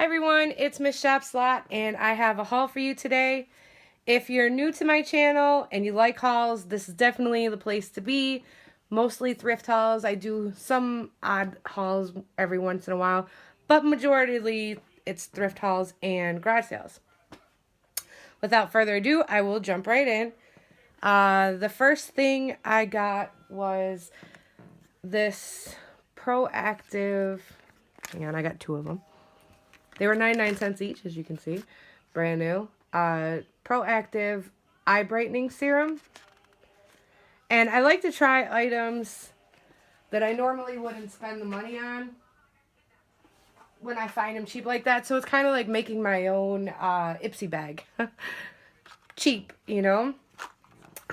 Hi everyone, it's Mrs.Shopsalot and I have a haul for you today. If you're new to my channel and you like hauls, this is definitely the place to be. Mostly thrift hauls. I do some odd hauls every once in a while, but majority it's thrift hauls and garage sales. Without further ado, I will jump right in. The first thing I got was this Proactive, hang on, I got two of them. They were 99 cents each, as you can see. Brand new. Proactive Eye Brightening Serum. And I like to try items that I normally wouldn't spend the money on when I find them cheap like that. So it's kind of like making my own Ipsy bag. Cheap, you know.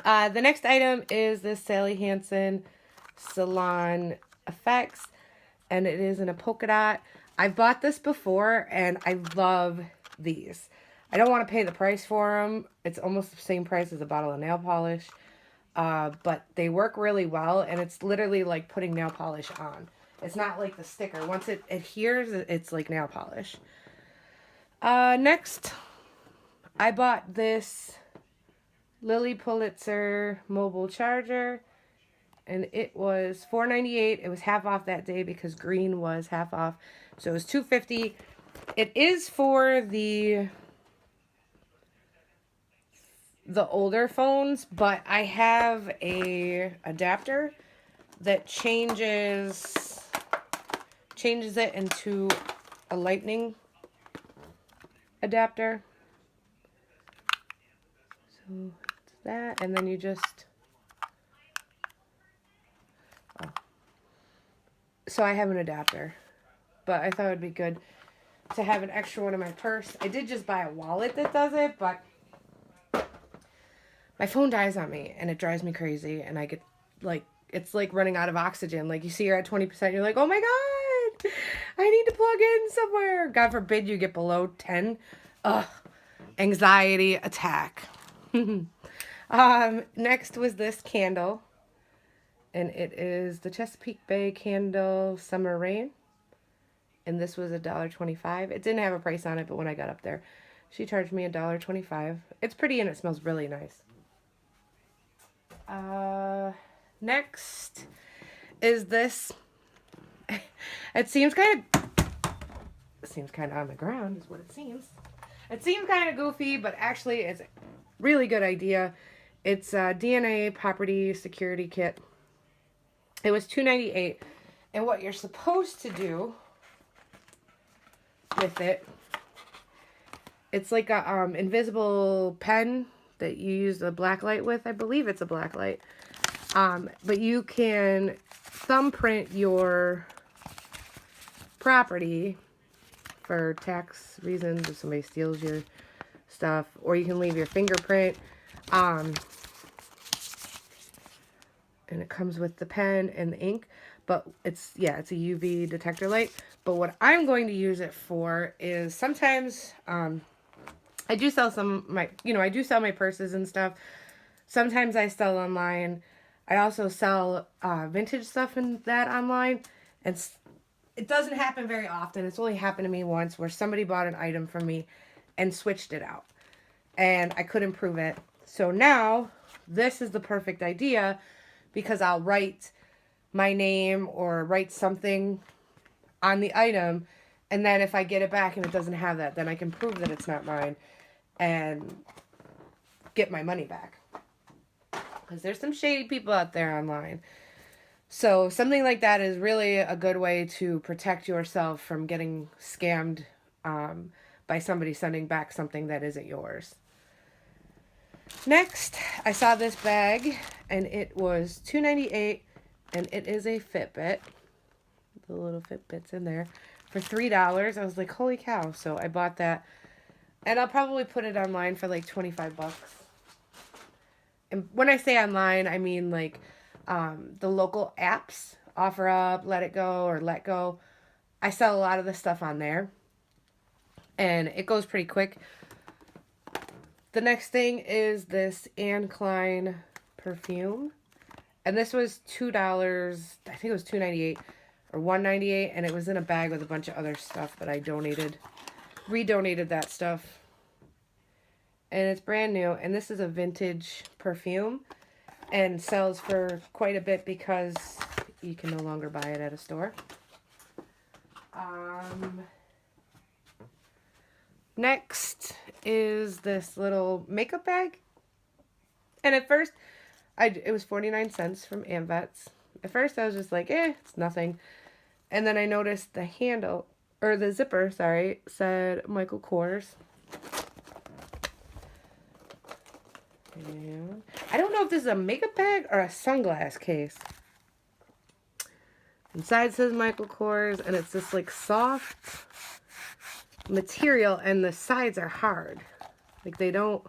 The next item is this Sally Hansen Salon Effects. And it is in a polka dot. I've bought this before and I love these. I don't want to pay the price for them. It's almost the same price as a bottle of nail polish. But they work really well and it's literally like putting nail polish on. It's not like the sticker. Once it adheres, it's like nail polish. Next, I bought this Lilly Pulitzer mobile charger. And it was $4.98. It was half off that day because green was half off. So it was $2.50. It is for the older phones, but I have a adapter that changes it into a lightning adapter. So it's that, and then you just So I have an adapter, but I thought it would be good to have an extra one in my purse. I did just buy a wallet that does it, but my phone dies on me and it drives me crazy and I get like, it's like running out of oxygen. Like you see you're at 20%, you're like, oh my God, I need to plug in somewhere. God forbid you get below 10. Ugh, anxiety attack. Next was this candle. And it is the Chesapeake Bay Candle Summer Rain. And this was $1.25. It didn't have a price on it, but when I got up there, she charged me $1.25. It's pretty and it smells really nice. Next is this. It seems kind of on the ground is what it seems. It seems kind of goofy, but actually it's a really good idea. It's a DNA Property Security Kit. It was $2.98, and what you're supposed to do with it, it's like a invisible pen that you use a black light with. I believe it's a black light. But you can thumbprint your property for tax reasons if somebody steals your stuff, or you can leave your fingerprint. And it comes with the pen and the ink, but it's a UV detector light. But what I'm going to use it for is sometimes, I do sell I do sell my purses and stuff. Sometimes I sell online. I also sell vintage stuff and that online. And it doesn't happen very often. It's only happened to me once where somebody bought an item from me and switched it out. And I couldn't prove it. So now, this is the perfect idea, because I'll write my name or write something on the item, and then if I get it back and it doesn't have that, then I can prove that it's not mine and get my money back. Because there's some shady people out there online. So something like that is really a good way to protect yourself from getting scammed by somebody sending back something that isn't yours. Next, I saw this bag, and it was $2.98, and it is a Fitbit. The little Fitbit's in there for $3. I was like, holy cow. So I bought that, and I'll probably put it online for like 25 bucks. And when I say online, I mean like the local apps, OfferUp, Let It Go, or Let Go. I sell a lot of the stuff on there, and it goes pretty quick. The next thing is this Klein Perfume. And this was $2. I think it was $2.98 or $1.98. And it was in a bag with a bunch of other stuff that I donated. redonated that stuff. And it's brand new. And this is a vintage perfume. And sells for quite a bit because you can no longer buy it at a store. Next is this little makeup bag. And at first, it was 49 cents from Amvets. At first, I was just like, it's nothing. And then I noticed the handle, or the zipper, sorry, said Michael Kors. And I don't know if this is a makeup bag or a sunglass case. Inside says Michael Kors, and it's this like soft material, and the sides are hard. Like they don't,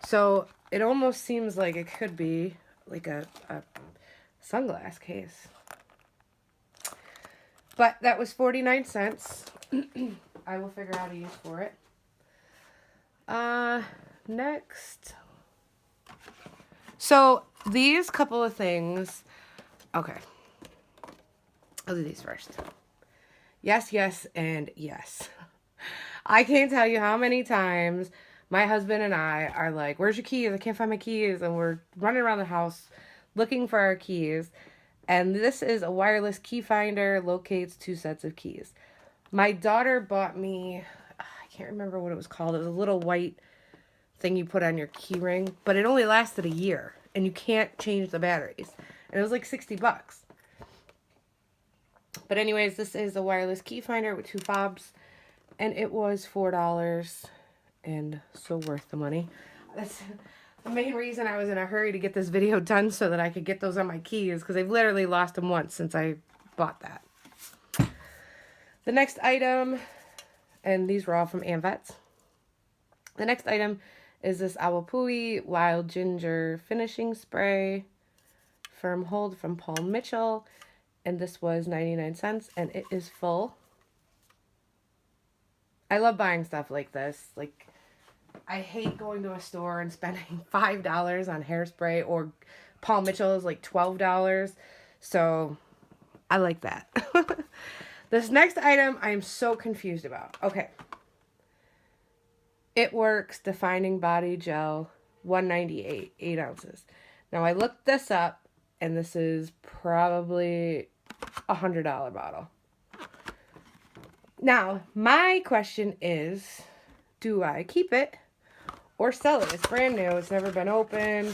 so it almost seems like it could be like a sunglass case. But that was 49 cents. I will figure out a use for it. Next. So these couple of things, okay. I'll do these first. Yes, yes, and yes. I can't tell you how many times my husband and I are like, where's your keys? I can't find my keys. And we're running around the house looking for our keys. And this is a wireless key finder, locates 2 sets of keys. My daughter bought me, I can't remember what it was called. It was a little white thing you put on your key ring, but it only lasted a year and you can't change the batteries. And it was like 60 bucks. But anyways, this is a wireless key finder with 2 fobs, and it was $4 and so worth the money. That's the main reason I was in a hurry to get this video done, so that I could get those on my keys, because I've literally lost them once since I bought that. The next item, and these were all from Amvets. The next item is this Awapui Wild Ginger Finishing Spray Firm Hold from Paul Mitchell. And this was 99 cents, and it is full. I love buying stuff like this. Like, I hate going to a store and spending $5 on hairspray, or Paul Mitchell is like $12. So, I like that. This next item I am so confused about. Okay. It Works Defining Body Gel, $1.98, 8 ounces. Now, I looked this up, and this is probably $100 bottle. Now, my question is, do I keep it or sell it? It's brand new. It's never been opened.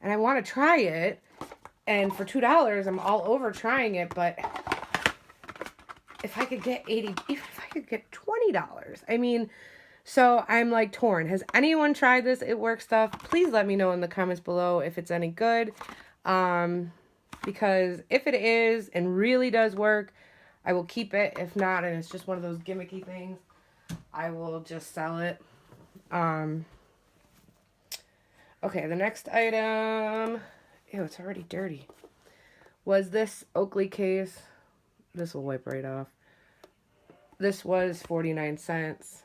And I want to try it. And for $2, I'm all over trying it. But if I could get even if I could get $20, I mean, so I'm like torn. Has anyone tried this It Works stuff? Please let me know in the comments below if it's any good. Because if it is and really does work, I will keep it. If not, and it's just one of those gimmicky things, I will just sell it. Okay, the next item, ew, it's already dirty, was this Oakley case. This will wipe right off. This was 49 cents.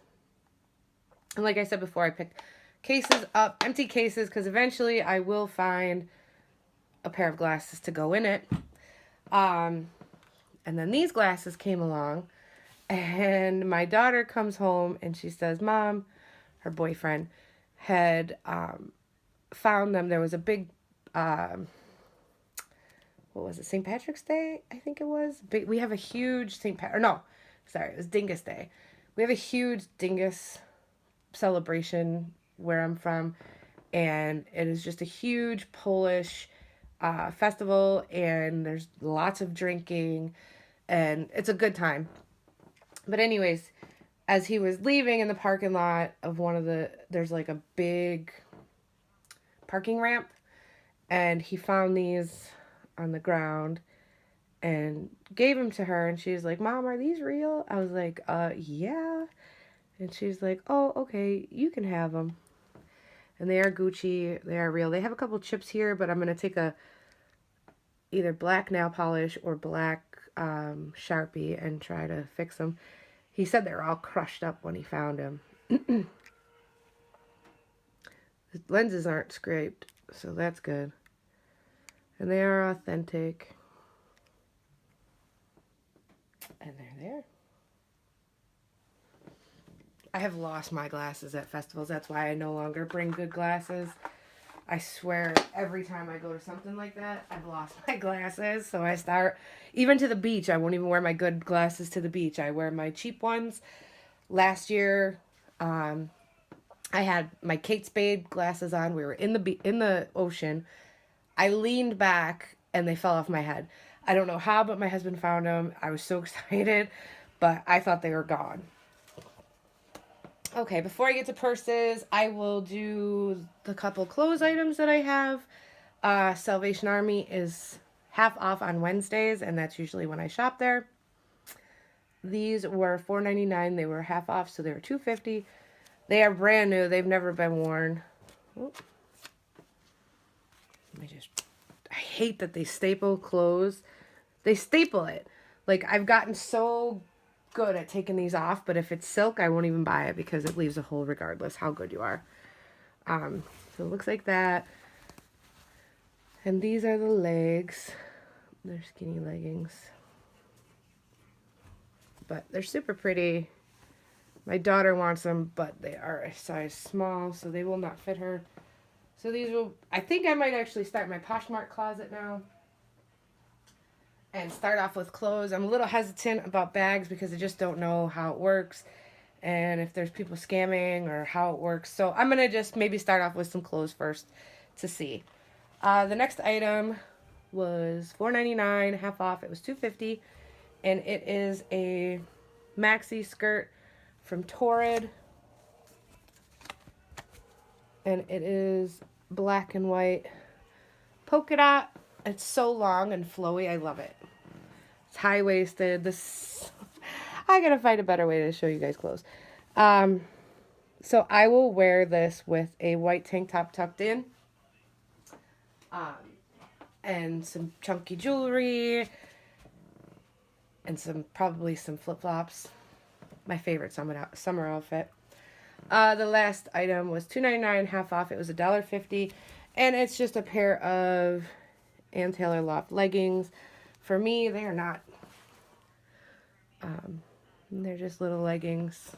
And like I said before, I picked cases up, empty cases, because eventually I will find a pair of glasses to go in it. And then these glasses came along, and my daughter comes home and she says, Mom, her boyfriend had found them. There was a big, what was it, St. Patrick's Day, I think it was. We have a huge it was Dingus Day. We have a huge Dingus celebration where I'm from, and it is just a huge Polish festival, and there's lots of drinking, and it's a good time. But anyways, as he was leaving in the parking lot of there's like a big parking ramp, and he found these on the ground and gave them to her, and she was like, Mom, are these real? I was like, yeah. And she's like, oh, okay, you can have them. And they are Gucci. They are real. They have a couple chips here, but I'm going to take either black nail polish or black Sharpie and try to fix them. He said they were all crushed up when he found them. The lenses aren't scraped, so that's good. And they are authentic. And they're there. I have lost my glasses at festivals. That's why I no longer bring good glasses. I swear every time I go to something like that, I've lost my glasses. So I start, even to the beach, I won't even wear my good glasses to the beach. I wear my cheap ones. Last year, I had my Kate Spade glasses on. We were in the ocean. I leaned back and they fell off my head. I don't know how, but my husband found them. I was so excited, but I thought they were gone. Okay, before I get to purses, I will do the couple clothes items that I have. Salvation Army is half off on Wednesdays, and that's usually when I shop there. These were $4.99. They were half off, so they were $2.50. They are brand new. They've never been worn. Oh. I hate that they staple clothes. They staple it. Like, I've gotten so good at taking these off, but if it's silk, I won't even buy it because it leaves a hole regardless how good you are. So it looks like that. And these are the legs. They're skinny leggings. But they're super pretty. My daughter wants them, but they are a size small, so they will not fit her. So these will, I think I might actually start my Poshmark closet now. And start off with clothes. I'm a little hesitant about bags because I just don't know how it works. And if there's people scamming or how it works. So I'm going to just maybe start off with some clothes first to see. The next item was $4.99, half off. It was $2.50. And it is a maxi skirt from Torrid. And it is black and white polka dot. It's so long and flowy. I love it. It's high-waisted. This, I gotta find a better way to show you guys clothes. So I will wear this with a white tank top tucked in. And some chunky jewelry. And probably some flip-flops. My favorite summer outfit. The last item was $2.99, half off. It was $1.50. And it's just a pair of Ann Taylor Loft leggings. For me, they are not. They're just little leggings.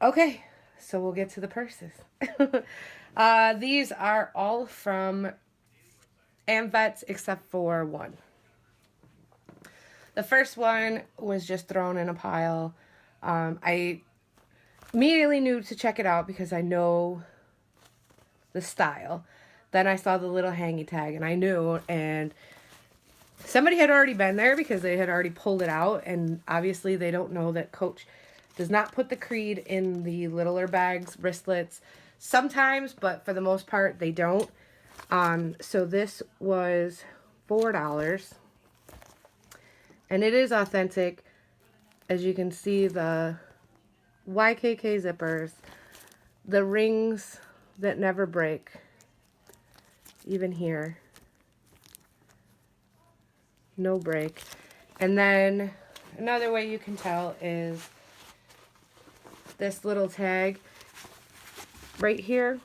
Okay, so we'll get to the purses. These are all from Amvets except for one. The first one was just thrown in a pile. I immediately knew to check it out because I know the style. Then I saw the little hangy tag and I knew, and somebody had already been there because they had already pulled it out, and obviously they don't know that Coach does not put the creed in the littler bags, wristlets, sometimes, but for the most part they don't. So this was $4, and it is authentic. As you can see, the YKK zippers, the rings that never break, even here, no break. And then another way you can tell is this little tag right here.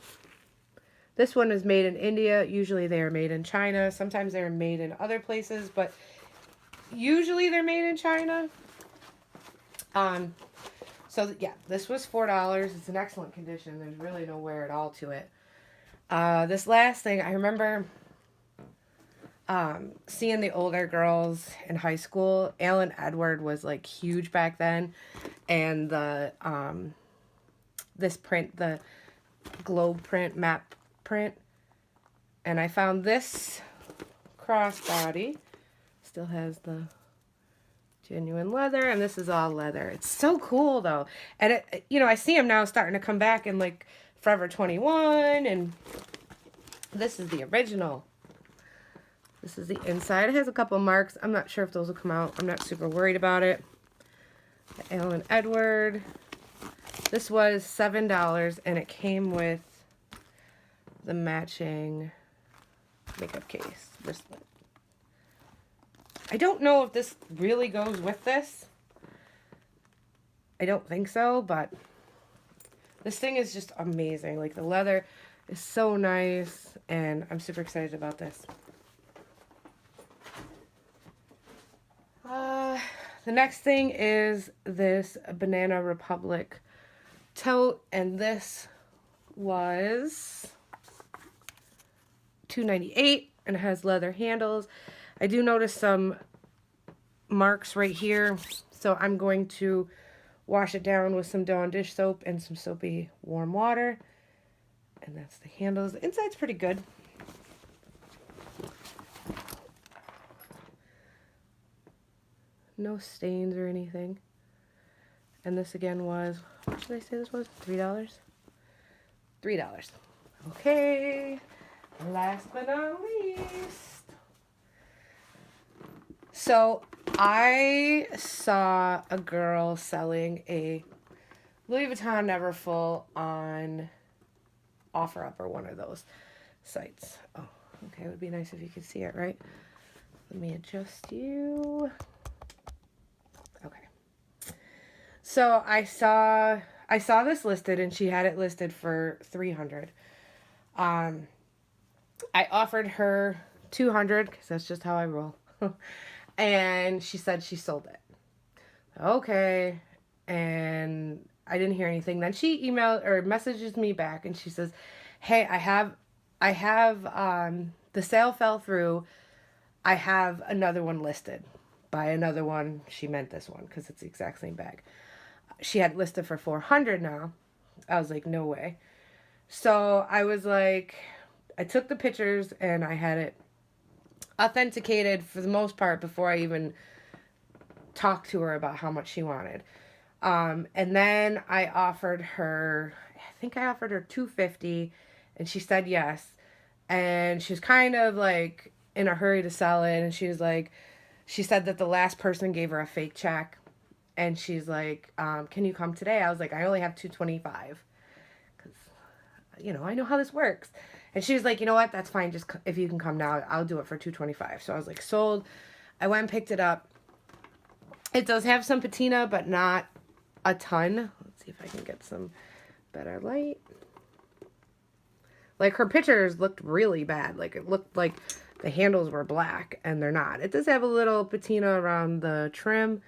This one is made in India. Usually they are made in China. Sometimes they're made in other places, but usually they're made in China. So yeah, this was $4. It's in excellent condition. There's really no wear at all to it. This last thing, I remember seeing the older girls in high school. Alan Edward was like huge back then, and the this print, the globe print, map print, and I found this crossbody. Still has the genuine leather, and this is all leather. It's so cool though, and it, you know, I see them now starting to come back in like Forever 21, and this is the original. This is the inside. It has a couple marks. I'm not sure if those will come out. I'm not super worried about it. The Alan Edward. This was $7, and it came with the matching makeup case wristlet. I don't know if this really goes with this. I don't think so, but this thing is just amazing. Like, the leather is so nice, and I'm super excited about this. the next thing is this Banana Republic tote, and this was $2.98, and it has leather handles. I do notice some marks right here, so I'm going to wash it down with some Dawn dish soap and some soapy warm water. And that's the handles. The inside's pretty good. No stains or anything. And this again was, what should I say this was? $3? $3. Okay. Last but not least. So I saw a girl selling a Louis Vuitton Neverfull on OfferUp or one of those sites. Oh, okay. It would be nice if you could see it, right? Let me adjust you. Okay. So I saw this listed, and she had it listed for $300. I offered her $200 because that's just how I roll. And she said she sold it. Okay. And I didn't hear anything. Then she emailed or messages me back, and she says, "Hey, I have the sale fell through. I have another one listed." By another one, she meant this one because it's the exact same bag. She had it listed for $400 now. I was like, no way. So I was like, I took the pictures and I had it authenticated for the most part before I even talked to her about how much she wanted. And then I offered her, I think I offered her $250, and she said yes. And she was kind of like in a hurry to sell it, and she was like, she said that the last person gave her a fake check, and she's like, can you come today? I was like, I only have $225, because, you know, I know how this works. And she was like, you know what, that's fine, just if you can come now, I'll do it for $225. So I was like, sold. I went and picked it up. It does have some patina, but not a ton. Let's see if I can get some better light. Like, her pictures looked really bad. Like, it looked like the handles were black, and they're not. It does have a little patina around the trim,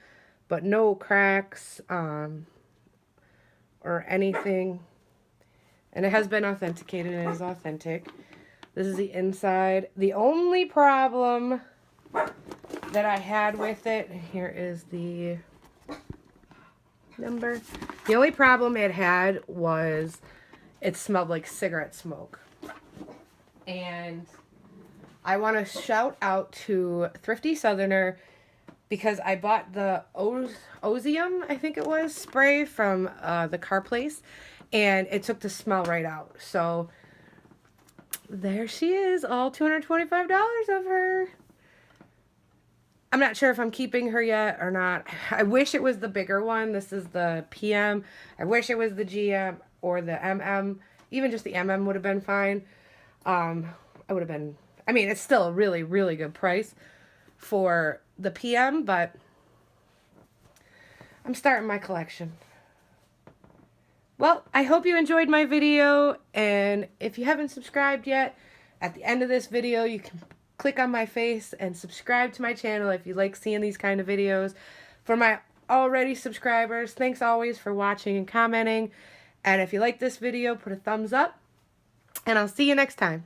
but no cracks or anything. And it has been authenticated, and it is authentic. This is the inside. The only problem that I had with it, here is the number. The only problem it had was it smelled like cigarette smoke. And I want to shout out to Thrifty Southerner because I bought the Ozium, I think it was, spray from the car place, and it took the smell right out. So there she is, all $225 of her. I'm not sure if I'm keeping her yet or not. I wish it was the bigger one. This is the PM. I wish it was the GM or the MM. Even just the MM would have been fine. I would have been, I mean, it's still a really, really good price for the PM, but I'm starting my collection. Well, I hope you enjoyed my video, and if you haven't subscribed yet, at the end of this video, you can click on my face and subscribe to my channel if you like seeing these kind of videos. For my already subscribers, thanks always for watching and commenting. And if you like this video, put a thumbs up, and I'll see you next time.